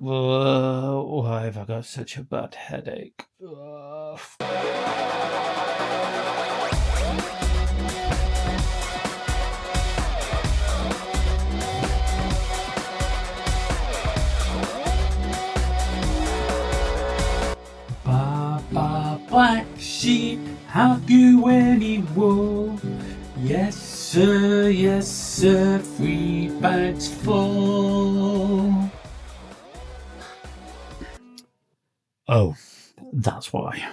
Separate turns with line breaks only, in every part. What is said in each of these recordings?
Why have I got such a bad headache? Baba, black sheep, have you any wool? Yes, sir, 3 bags full. Oh, that's why.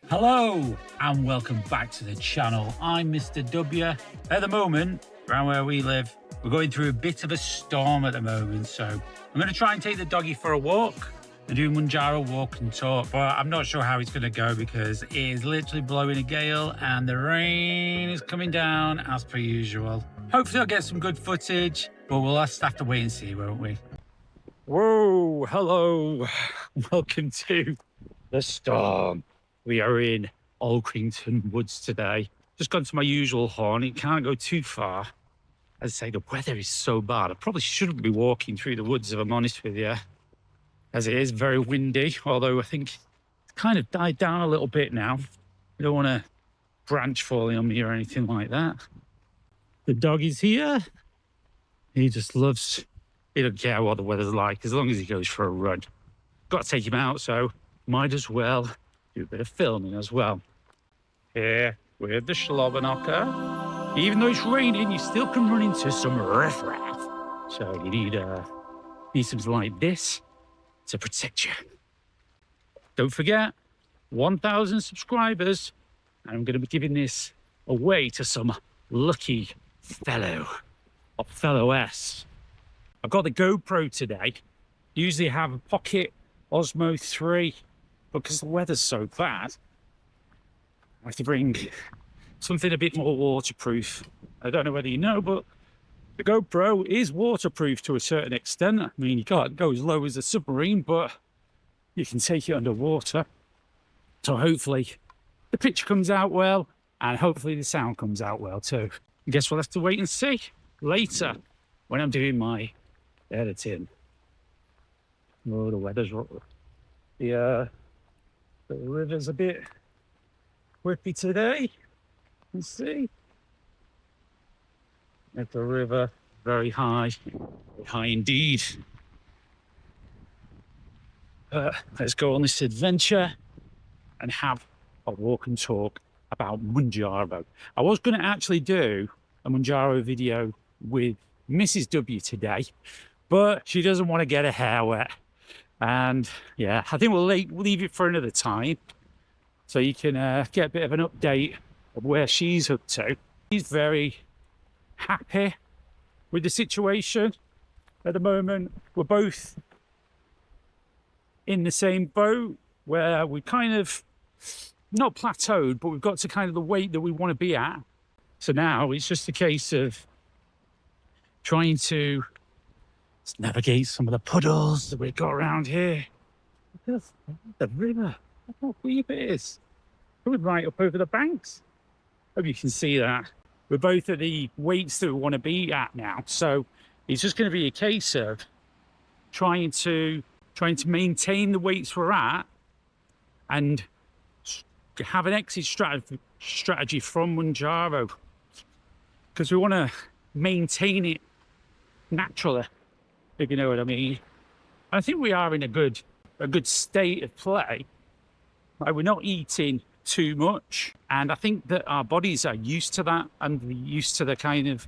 Hello and welcome back to the channel. I'm Mr DubYa. At the moment, around where we live, we're going through a bit of a storm at the moment, so I'm going to try and take the doggy for a walk and do Mounjaro walk and talk, but I'm not sure how it's going to go because it is literally blowing a gale and the rain is coming down as per usual. Hopefully I'll get some good footage, but we'll just have to wait and see, won't we? Whoa, hello, welcome to the storm. We are in Alkrington woods today. Just gone to my usual horn. It can't go too far. As I say, the weather is so bad. I probably shouldn't be walking through the woods, if I'm honest with you, as it is very windy, although I think it's kind of died down a little bit now. I don't want a branch falling on me or anything like that. The dog is here. He just loves, he don't care what the weather's like, as long as he goes for a run. Got to take him out, so might as well do a bit of filming as well. Here with the Slobberknocker. Even though it's raining, you still can run into some riffraff. So you need something like this to protect you. Don't forget, 1,000 subscribers, and I'm going to be giving this away to some lucky fellow or fellowess. I've got the GoPro today. Usually have a pocket Osmo 3, but because the weather's so bad, I have to bring something a bit more waterproof. I don't know whether you know, but the GoPro is waterproof to a certain extent. I mean, you can't go as low as a submarine, but you can take it underwater. So hopefully the picture comes out well, and hopefully the sound comes out well too. I guess we'll have to wait and see later when I'm doing my editing. Oh, the weather's the river's a bit whippy today. Let's see. At the river, very high indeed. Let's go on this adventure and have a walk and talk about Mounjaro. I was going to actually do a Mounjaro video with Mrs DubYa today, but she doesn't want to get her hair wet. And yeah, I think we'll leave it for another time so you can get a bit of an update of where she's up to. She's very happy with the situation at the moment. We're both in the same boat where we kind of not plateaued, but we've got to kind of the weight that we want to be at. So now it's just a case of trying to navigate some of the puddles that we've got around here. Look at the river. Look how deep it is. Coming right up over the banks. Hope you can see that. We're both at the weights that we want to be at now. So it's just going to be a case of trying to maintain the weights we're at and have an exit strategy from Mounjaro, because we want to maintain it naturally, if you know what I mean. I think we are in a good state of play. Like, we're not eating too much, and I think that our bodies are used to that and used to the kind of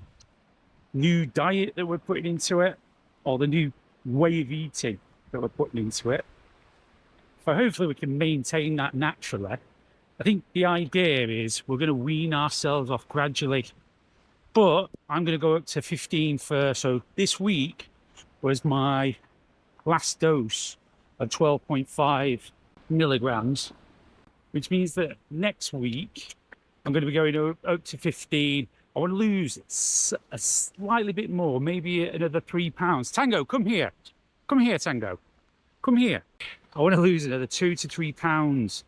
new diet that we're putting into it, or the new way of eating that we're putting into it. So hopefully we can maintain that naturally. I think the idea is we're going to wean ourselves off gradually, but I'm going to go up to 15 first. So this week was my last dose of 12.5 milligrams, which means that next week I'm going to be going up to 15. I want to lose a slightly bit more, maybe another 3 pounds. Tango, come here. Come here, Tango. Come here. I want to lose another 2 to 3 pounds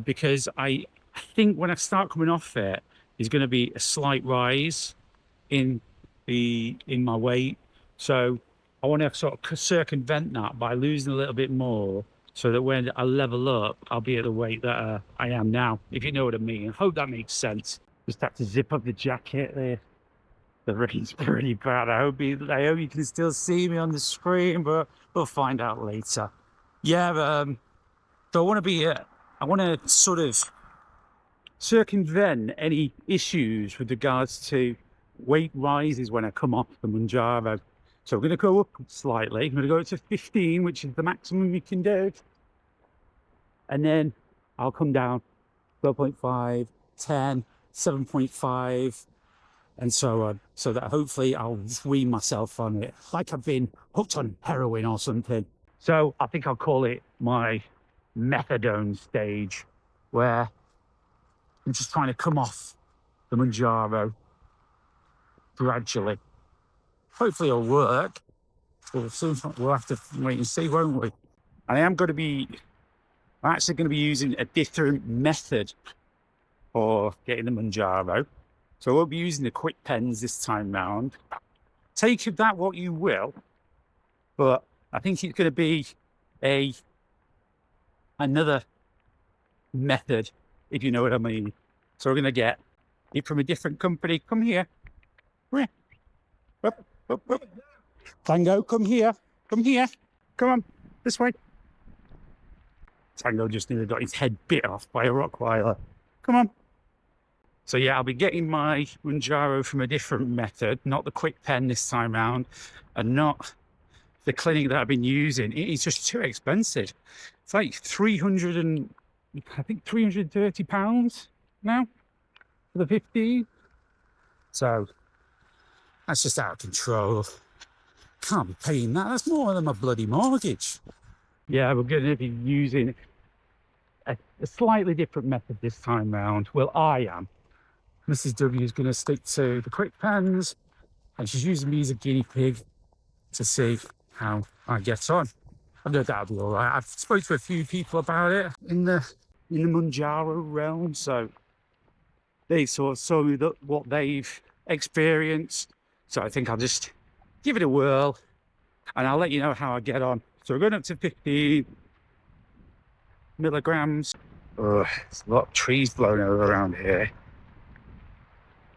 because I think when I start coming off it, there's going to be a slight rise in my weight. So I want to sort of circumvent that by losing a little bit more, so that when I level up, I'll be at the weight that I am now, if you know what I mean. I hope that makes sense. Just have to zip up the jacket there. The rain's pretty bad. I hope you can still see me on the screen, but we'll find out later. Yeah, so I want to sort of circumvent any issues with regards to weight rises when I come off the Mounjaro. So we're going to go up slightly. I'm going to go to 15, which is the maximum you can do. And then I'll come down 12.5, 10, 7.5, and so on. So that hopefully I'll wean myself on it, like I've been hooked on heroin or something. So I think I'll call it my methadone stage, where I'm just trying to come off the Mounjaro gradually. Hopefully it'll work. We'll have to wait and see, won't we? I'm actually going to be using a different method for getting the Mounjaro. So I won't be using the quick pens this time round. Take of that what you will, but I think it's going to be another method, if you know what I mean. So we're going to get it from a different company. Come here. Come here. Up, up, up. Tango, come here. Come here. Come on, this way. Tango just nearly got his head bit off by a Rottweiler. Come on. So yeah, I'll be getting my Mounjaro from a different method, not the quick pen this time round, and not the clinic that I've been using. It is just too expensive. It's like £330 now for the 15. So that's just out of control. Can't be paying that. That's more than my bloody mortgage. Yeah, we're going to be using a slightly different method this time round. Well, I am. Mrs W is going to stick to the quick pens, and she's using me as a guinea pig to see how I get on. I know that'll be all right. I've spoken to a few people about it in the Mounjaro realm, so they sort of told me what they've experienced. So I think I'll just give it a whirl, and I'll let you know how I get on. So we're going up to 50 milligrams. There's a lot of trees blown over around here.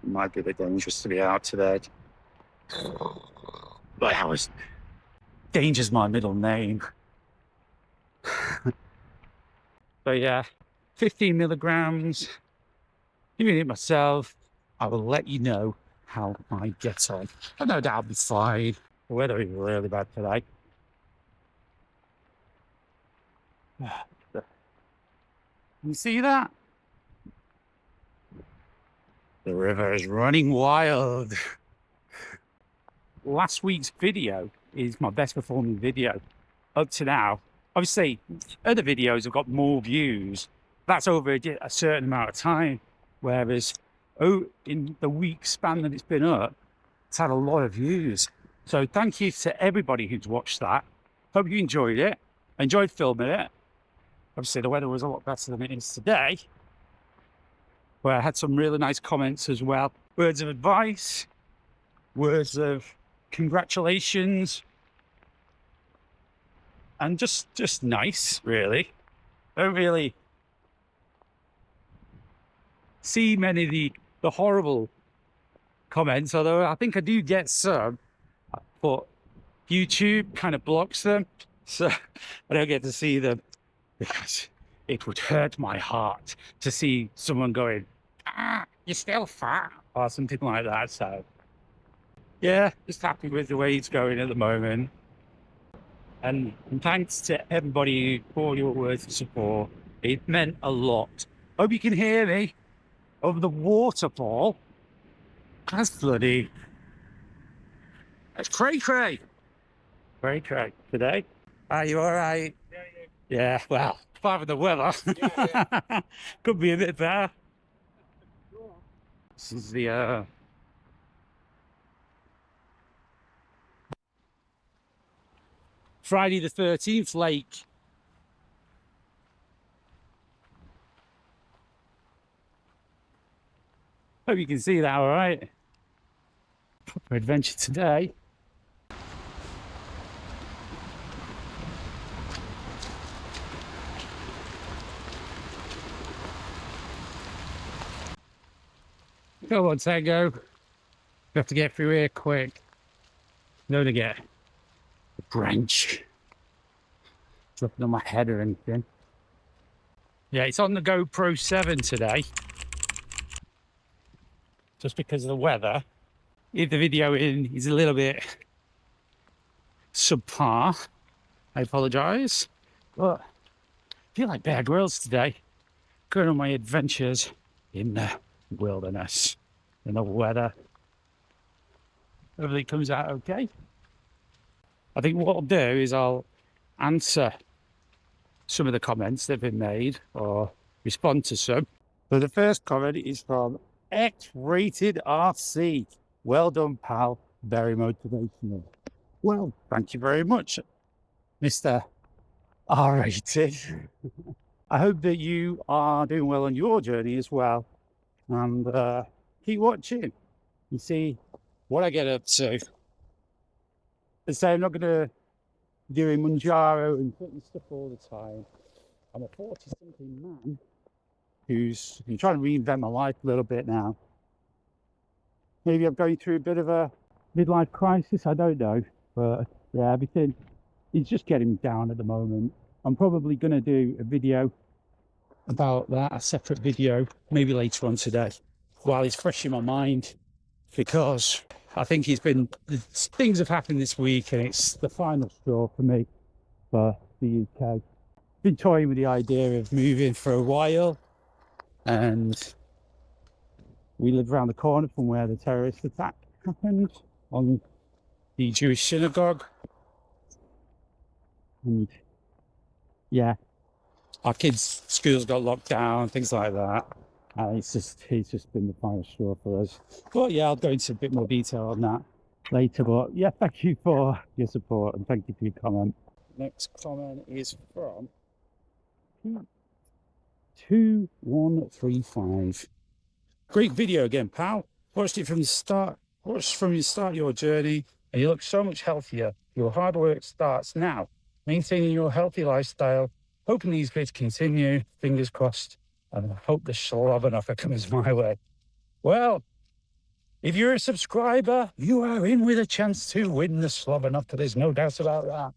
It might be a bit dangerous to be out today. But danger's my middle name. So yeah, 15 milligrams. Doing it myself. I will let you know how I get on. I know that'll be fine. The weather is really bad today. You see that? The river is running wild. Last week's video is my best performing video up to now. Obviously, other videos have got more views. That's over a certain amount of time. Whereas, in the week span that it's been up, it's had a lot of views. So thank you to everybody who's watched that. Hope you enjoyed it. I enjoyed filming it. Obviously, the weather was a lot better than it is today, where I had some really nice comments as well. Words of advice, words of congratulations, and just nice, really. I don't really see many of the horrible comments, although I think I do get some, but YouTube kind of blocks them, so I don't get to see them, because it would hurt my heart to see someone going, you're still fat, or something like that. So yeah, just happy with the way it's going at the moment. And thanks to everybody for your words of support. It meant a lot. Hope you can hear me over the waterfall. That's bloody... That's cray-cray. Cray-cray today. Are you all right? Yeah, well, apart from the weather. Could be a bit better. This is the Friday the 13th lake. Hope you can see that all right. Proper adventure today. Come on, Tango. We have to get through here quick. No to get a branch dropping on my head or anything. Yeah, it's on the GoPro 7 today. Just because of the weather. If the video is a little bit subpar, I apologise. But I feel like Bear Grylls today. Going on my adventures in the wilderness, in the weather. Hopefully it comes out okay. I think what I'll do is I'll answer some of the comments that have been made or respond to some. So the first comment is from X-Rated RC. Well done, pal. Very motivational. Well, thank you very much, Mr. R-Rated. I hope that you are doing well on your journey as well. And keep watching and see what I get up to. As I say, I'm not going to be doing Mounjaro and putting stuff all the time. I'm a 40-something man who's been trying to reinvent my life a little bit now. Maybe I'm going through a bit of a midlife crisis, I don't know. But yeah, everything is just getting down at the moment. I'm probably going to do a video about that, a separate video, maybe later on today, while it's fresh in my mind, because I think things have happened this week and it's the final straw for me for the UK. Been toying with the idea of moving for a while, and we live around the corner from where the terrorist attack happened on the Jewish synagogue. And yeah, our kids' schools got locked down, things like that. It's just been the final straw for us. But yeah, I'll go into a bit more detail on that later. But yeah, thank you for your support and thank you for your comment. Next comment is from 2135. Great video again, pal. Watched it from the start. Watched from the start of your journey, and you look so much healthier. Your hard work starts now. Maintaining your healthy lifestyle. Hoping these bits continue. Fingers crossed. And I hope the Slobberknocker comes my way. Well, if you're a subscriber, you are in with a chance to win the Slobberknocker. There's no doubt about that.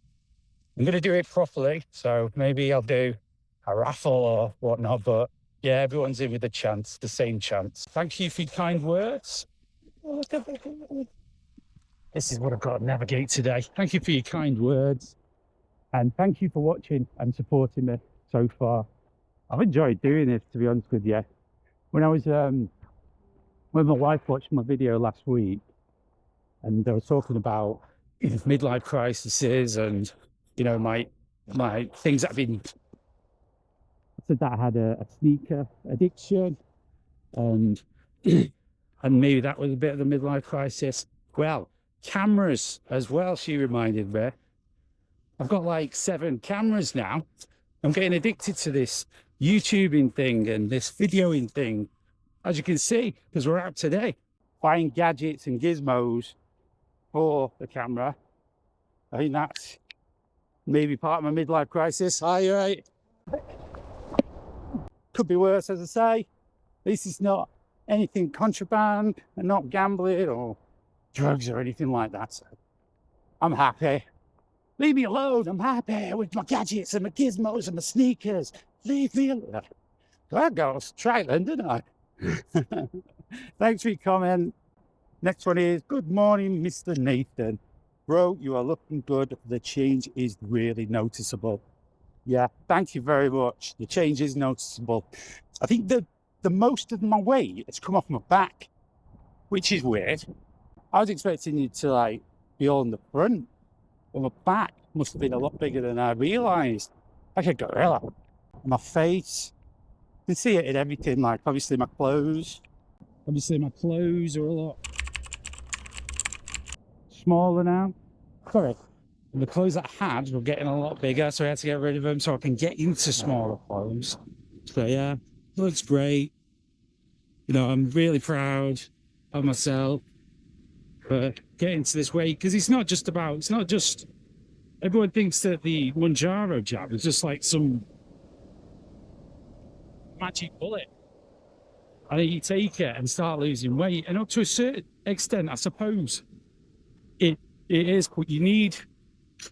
I'm going to do it properly, so maybe I'll do a raffle or whatnot, but yeah, everyone's in with a chance, the same chance. Thank you for your kind words. This is what I've got to navigate today. Thank you for your kind words. And thank you for watching and supporting me so far. I've enjoyed doing this, to be honest with you. When I was, when my wife watched my video last week, and I was talking about midlife crises and, you know, my things that I've been, I said that I had a sneaker addiction, and maybe that was a bit of the midlife crisis. Well, cameras as well, she reminded me. I've got like 7 cameras now. I'm getting addicted to this YouTubing thing and this videoing thing, as you can see, because we're out today buying gadgets and gizmos for the camera. I think that's maybe part of my midlife crisis. Are you right? Could be worse, as I say. At least it's not anything contraband and not gambling or drugs or anything like that. So I'm happy. Leave me alone. I'm happy with my gadgets and my gizmos and my sneakers. Leave me alone. I got try then, didn't I? Thanks for your comment. Next one is, good morning, Mr. Nathan. Bro, you are looking good. The change is really noticeable. Yeah, thank you very much. The change is noticeable. I think the most of my weight has come off my back, which is weird. I was expecting you to like be all in the front, but my back must have been a lot bigger than I realised. Like a gorilla. My face, you can see it in everything, like obviously my clothes. Obviously my clothes are a lot smaller now. Sorry. And the clothes that I had were getting a lot bigger, so I had to get rid of them so I can get into smaller clothes. So yeah, it looks great. You know, I'm really proud of myself for getting to this weight, because it's not just, everyone thinks that the Mounjaro jab is just like some magic bullet. and then you take it and start losing weight. And up to a certain extent, I suppose it is, but you need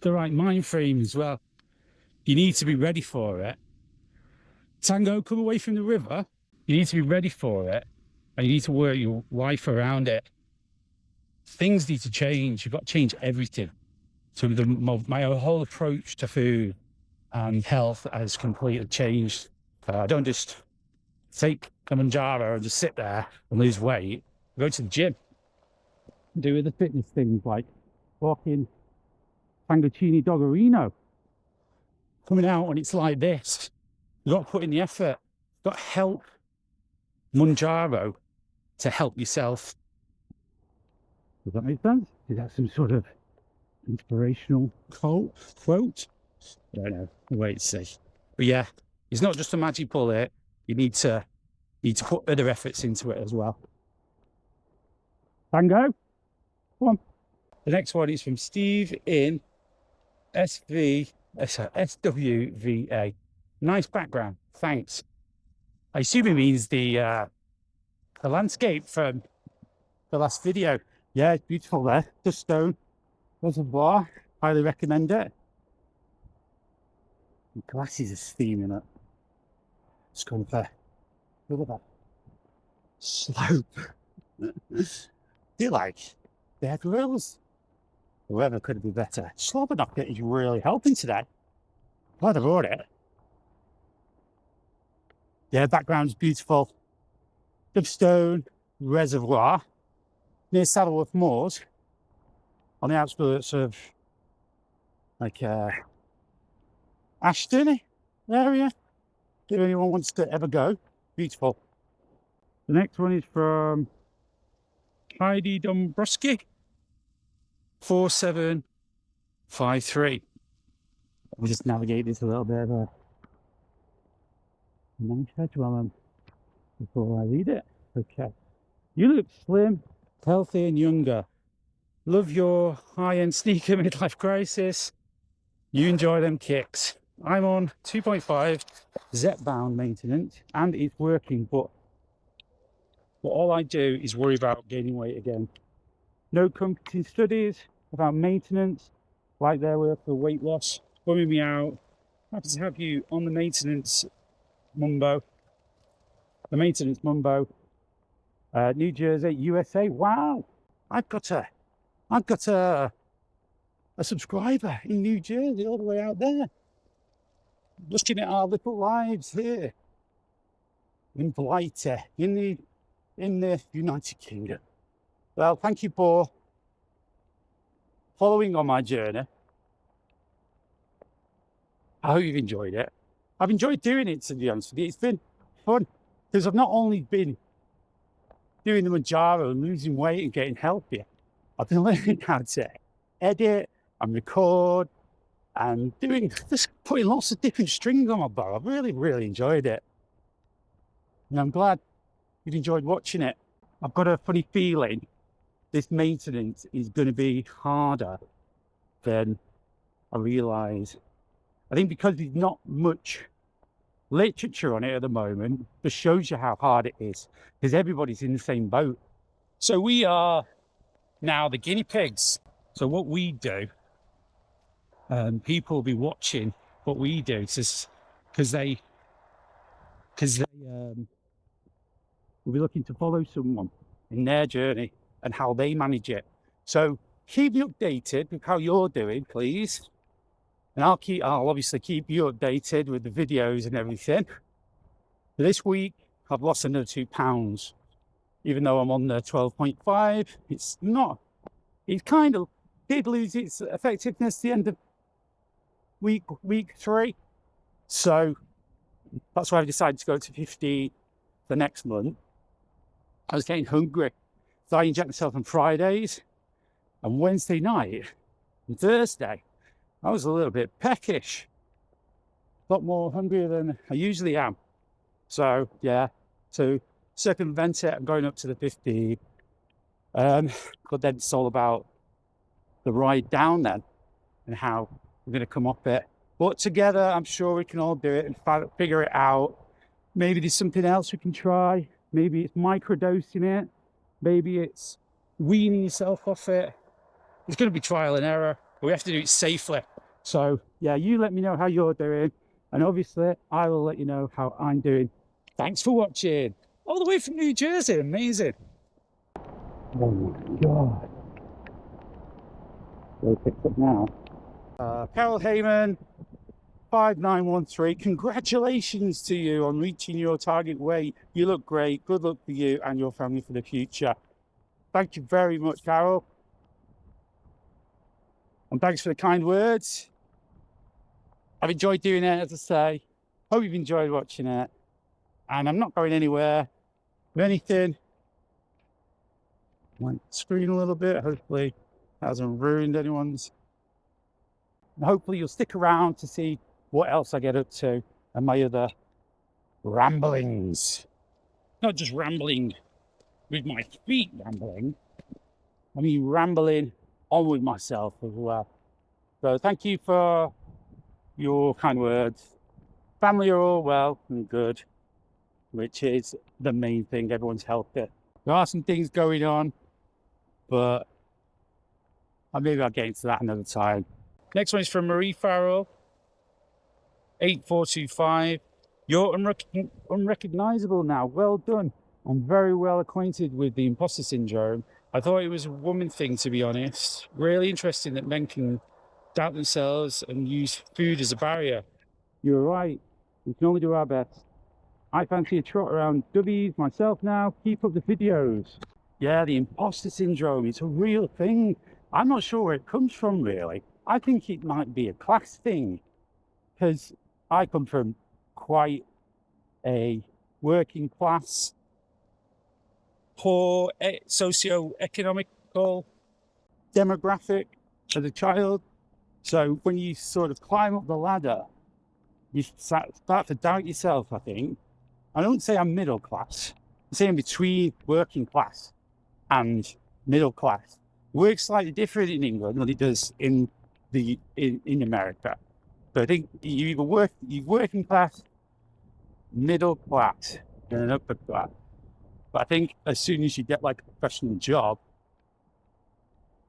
the right mind frame as well. You need to be ready for it. Tango, come away from the river. You need to be ready for it, and you need to work your life around it. Things need to change. You've got to change everything. So my whole approach to food and health has completely changed. I don't just take a Mounjaro and just sit there and lose weight. I go to the gym, do the fitness things like walking Tangoccini Doggerino. Coming out when it's like this, you've got to put in the effort. You've got to help Mounjaro to help yourself. Does that make sense? Is that some sort of inspirational quote? I don't know. We'll wait and see. But yeah, it's not just a magic bullet. You need to put other efforts into it as well. Tango, come on. The next one is from Steve in SWVA. Nice background, thanks. I assume it means the landscape from the last video. Yeah, it's beautiful there. The stone reservoir, highly recommend it. The glasses are steaming up. It's going for look at that slope. Feel like Bear Grylls. The weather could be better. Slobberknocker is really helping today. Glad I brought it. Yeah, background's beautiful. The stone reservoir near Saddleworth Moors, on the outskirts of like Ashton area. If anyone wants to ever go, beautiful. The next one is from Heidi Dombrowski, 4753. Let me just navigate this a little bit of a nice schedule before I read it. Okay. You look slim, healthy and younger. Love your high-end sneaker midlife crisis. You enjoy them kicks. I'm on 2.5 Zepbound maintenance and it's working, but all I do is worry about gaining weight again. No comforting studies about maintenance like there were for weight loss. Bumming me out. Happy to have you on the maintenance Mumbo. The maintenance Mumbo. New Jersey, USA. Wow, I've got a subscriber in New Jersey, all the way out there. Looking at our little lives here in Blighty, in the United Kingdom. Well, thank you for following on my journey. I hope you've enjoyed it. I've enjoyed doing it, to be honest with you. It's been fun because I've not only been doing the Mounjaro and losing weight and getting healthier, I've been learning how to edit and record and just putting lots of different strings on my bow. I've really, really enjoyed it. And I'm glad you've enjoyed watching it. I've got a funny feeling this maintenance is going to be harder than I realise. I think because there's not much literature on it at the moment, just shows you how hard it is, because everybody's in the same boat. So we are now the guinea pigs. So what we do, people will be watching what we do, because they will be looking to follow someone in their journey and how they manage it. So keep me updated with how you're doing, please. And I'll obviously keep you updated with the videos and everything. This week, I've lost another 2 pounds. Even though I'm on the 12.5, it kind of did lose its effectiveness at the end of week 3. So that's why I decided to go to 50 the next month. I was getting hungry. So I inject myself on Fridays and Wednesday night and Thursday. I was a little bit peckish, a lot more hungrier than I usually am. So yeah, to circumvent it, I'm going up to the 50. But then it's all about the ride down then and how we're going to come up it. But together, I'm sure we can all do it and figure it out. Maybe there's something else we can try. maybe it's microdosing it, maybe it's weaning yourself off it. It's going to be trial and error, but we have to do it safely. So yeah, you let me know how you're doing, and obviously I will let you know how I'm doing. Thanks for watching. All the way from New Jersey, amazing. Oh my God. We'll pick up now. Carol Heyman, 5913. Congratulations to you on reaching your target weight. You look great. Good luck for you and your family for the future. Thank you very much, Carol. And thanks for the kind words. I've enjoyed doing it, as I say. Hope you've enjoyed watching it. And I'm not going anywhere. If anything, I went screen a little bit. Hopefully that hasn't ruined anyone's. And hopefully you'll stick around to see what else I get up to and my other ramblings. Not just rambling with my feet rambling. I mean rambling on with myself as well. So thank you for your kind words. Family are all well and good, which is the main thing. Everyone's healthy. There are some things going on, but maybe I'll get into that another time. Next one is from Marie Farrell, 8425. You're unrecognizable now. Well done. I'm very well acquainted with the imposter syndrome. I thought it was a woman thing, to be honest. Really interesting that men can doubt themselves and use food as a barrier. You're right. We can only do our best. I fancy a trot around W's myself now. Keep up the videos. Yeah, the imposter syndrome, it's a real thing. I'm not sure where it comes from, really. I think it might be a class thing, because I come from quite a working class, poor socio-economical demographic as a child. So when you sort of climb up the ladder, you start to doubt yourself, I think. I don't say I'm middle class. I'm saying between working class and middle class. Works slightly different in England than it does in America. So I think you working class, middle class, and an upper class. But I think as soon as you get like a professional job,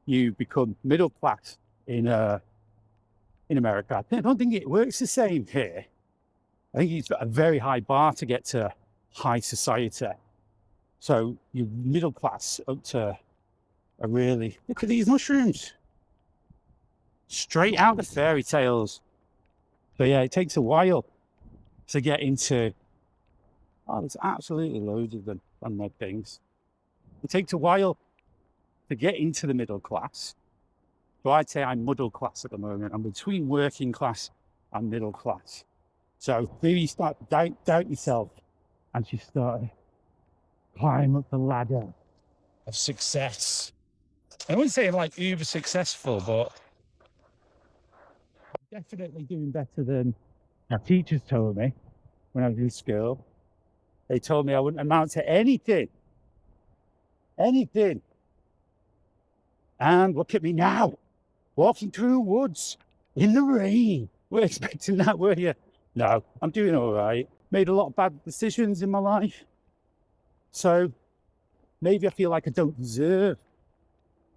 you become middle class in America. I don't think it works the same here. I think it's a very high bar to get to high society. So you're middle class up to a really, look at these mushrooms. Straight out of fairy tales. So yeah, it takes a while to get into, oh, there's absolutely loads of them on my things. It takes a while to get into the middle class. So I'd say I'm middle class at the moment. I'm between working class and middle class. So maybe you start to doubt yourself and you start to climb up the ladder of success. I wouldn't say I'm like uber successful, but I'm definitely doing better than my teachers told me when I was in school. They told me I wouldn't amount to anything. Anything. And look at me now, walking through the woods in the rain. We're expecting that, were you? No, I'm doing all right. Made a lot of bad decisions in my life. So maybe I feel like I don't deserve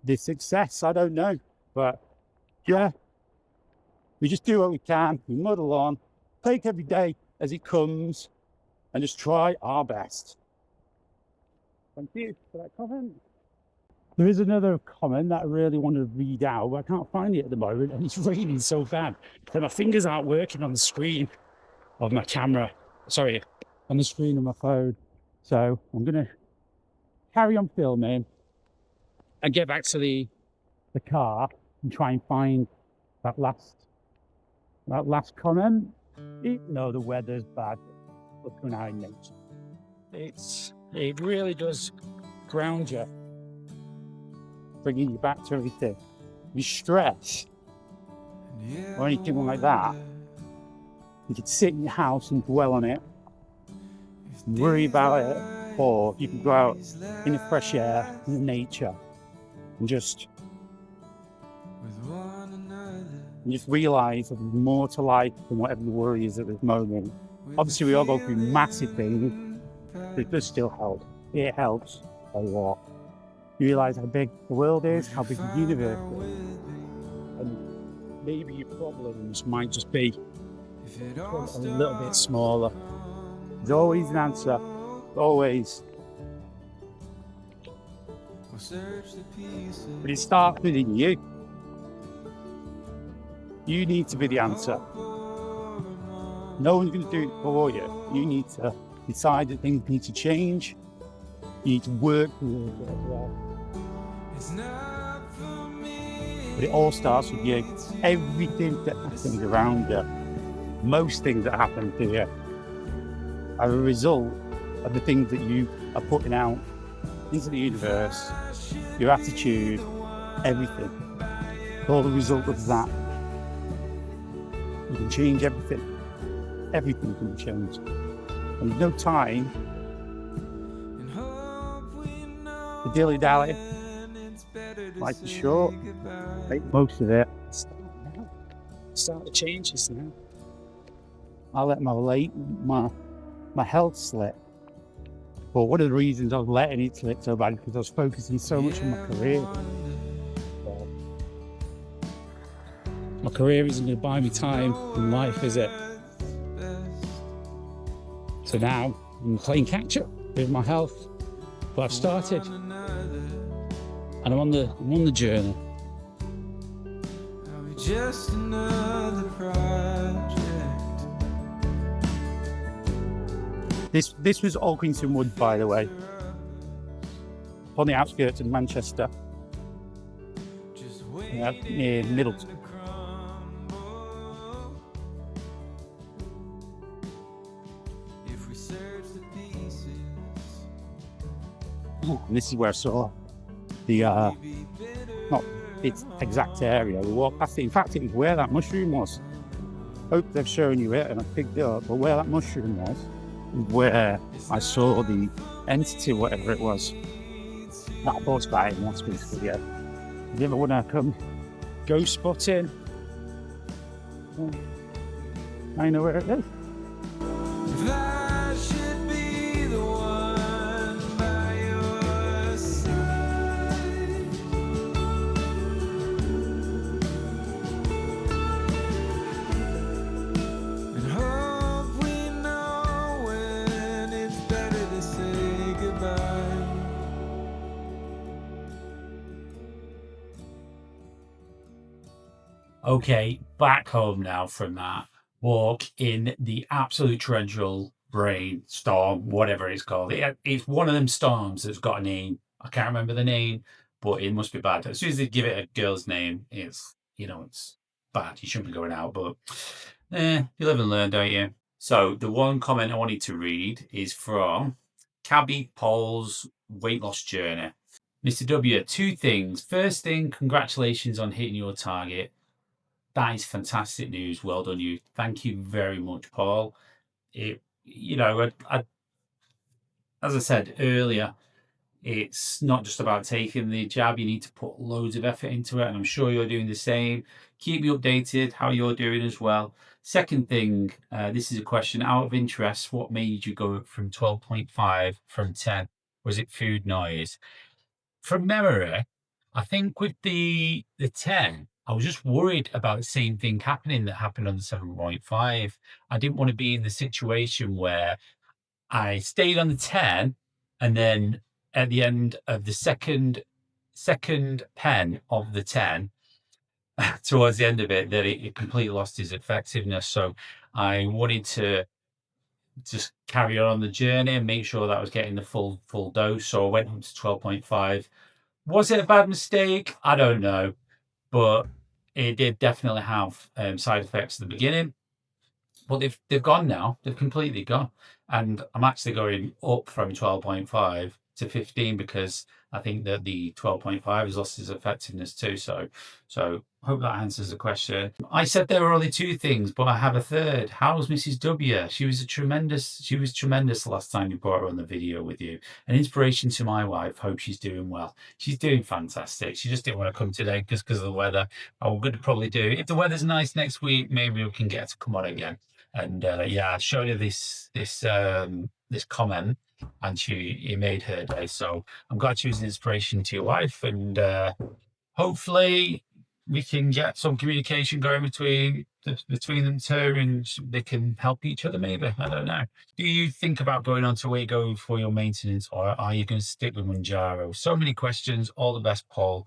this success. I don't know. But yeah, we just do what we can. We muddle on, take every day as it comes, and just try our best. Thank you for that comment. There is another comment that I really want to read out, but I can't find it at the moment, and it's raining so bad that my fingers aren't working on the screen of my camera. Sorry, on the screen of my phone. So I'm going to carry on filming and get back to the car and try and find that last comment. Even though the weather's bad, looking out in nature, it really does ground you, bringing you back to everything. You stress or anything like that, you could sit in your house and dwell on it, worry about it, or you can go out in the fresh air, in the nature, and just realise that there's more to life than whatever the worry is at this moment. Obviously, we all go through massive things, it does still help. It helps a lot. You realise how big the world is, how big the universe is, and maybe your problems might just be a little bit smaller. There's always an answer, always. But it starts within you. You need to be the answer. No one's going to do it for you. You need to decide that things need to change. You need to work towards it as well. But it all starts with you. Everything that happens around you, most things that happen to you, are a result of the things that you are putting out into the universe, your attitude, everything. It's all the result of that. You can change everything. Everything can be changed. And there's no time to dilly-dally. Life is short. Make most of it. Start to change this now. I let my health slip. But one of the reasons I was letting it slip so bad is because I was focusing so much on my career. My career isn't going to buy me time in life, is it? So now I'm playing catch up with my health. But I've started, and I'm on the journey. Just another project. This was Alkrington Wood, by the way, on the outskirts of Manchester, near Middleton. And this is where I saw the not its exact area. We walked past it. In fact, it was where that mushroom was. Hope they've shown you it and I picked it up. But where that mushroom was where I saw the entity, whatever it was. That I thought about it in last week's video. If you ever want to come go spotting, I know where it is.
Okay, back home now from that walk in the absolute torrential rain, storm, whatever it's called. It's one of them storms that's got a name. I can't remember the name, but it must be bad. As soon as they give it a girl's name, it's bad. You shouldn't be going out, but you live and learn, don't you? So the one comment I wanted to read is from Cabby Paul's weight loss journey. Mr DubYa, 2 things. First thing, congratulations on hitting your target. That is fantastic news. Well done, you. Thank you very much, Paul. As I said earlier, it's not just about taking the jab. You need to put loads of effort into it, and I'm sure you're doing the same. Keep me updated how you're doing as well. Second thing, this is a question out of interest. What made you go from 12.5 from 10? Was it food noise? From memory, I think with the 10, I was just worried about the same thing happening that happened on the 7.5. I didn't want to be in the situation where I stayed on the 10 and then at the end of the second pen of the 10, towards the end of it, that it completely lost its effectiveness. So I wanted to just carry on the journey and make sure that I was getting the full dose. So I went up to 12.5. Was it a bad mistake? I don't know. But it did definitely have side effects at the beginning. But they've gone now. They've completely gone. And I'm actually going up from 12.5 to 15 because I think that the 12.5 has lost its effectiveness too. So hope that answers the question. I said there were only 2 things, but I have a third. How's Mrs DubYa? She was tremendous last time you brought her on the video with you. An inspiration to my wife. Hope she's doing well. She's doing fantastic. She just didn't want to come today just because of the weather. I'm going to probably do. If the weather's nice next week, maybe we can get her to come on again. And I'll show you this comment. and it made her day. So I'm glad she was an inspiration to your wife, and hopefully we can get some communication going between them two, and they can help each other. Maybe, I don't know. Do you think about going on to Wegovy for your maintenance, or are you going to stick with Mounjaro? So many questions. All the best, Paul.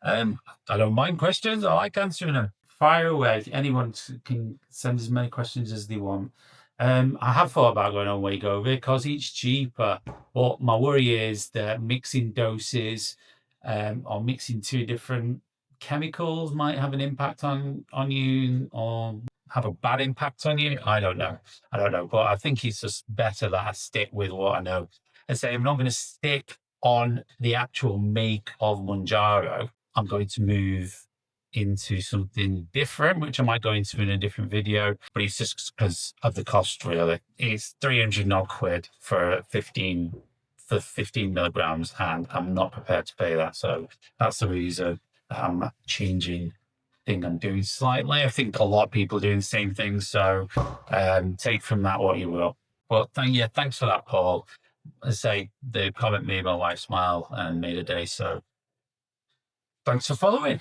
I don't mind questions. I like answering them. Fire away. Anyone can send as many questions as they want. I have thought about going on Wegovy because it's cheaper, but my worry is that mixing doses or mixing two different chemicals might have an impact on you, or have a bad impact on you. I don't know, but I think it's just better that I stick with what I know and say I'm not going to stick on the actual make of Mounjaro. I'm going to move into something different, which I might go into in a different video, but it's just because of the cost. Really, it's 300 odd quid for 15 milligrams, and I'm not prepared to pay that. So that's the reason I'm changing thing I'm doing slightly. I think a lot of people are doing the same thing, so take from that what you will. But thanks for that, Paul. I say the comment made my wife smile and made a day, so thanks for following.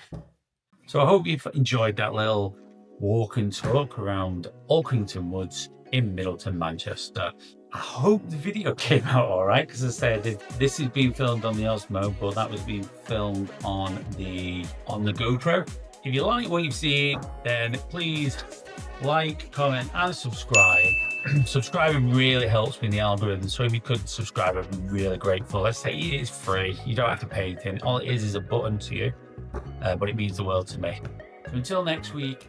So I hope you've enjoyed that little walk and talk around Alkrington Woods in Middleton, Manchester. I hope the video came out all right, because as I said, this is being filmed on the Osmo, but that was being filmed on the GoPro. If you like what you've seen, then please like, comment, and subscribe. Subscribing really helps me in the algorithm, so if you could subscribe, I'd be really grateful. Let's say it is free. You don't have to pay anything. All it is a button to you, but it means the world to me. So until next week,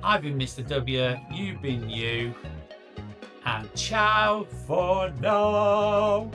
I've been Mr DubYa, you've been you, and ciao for now.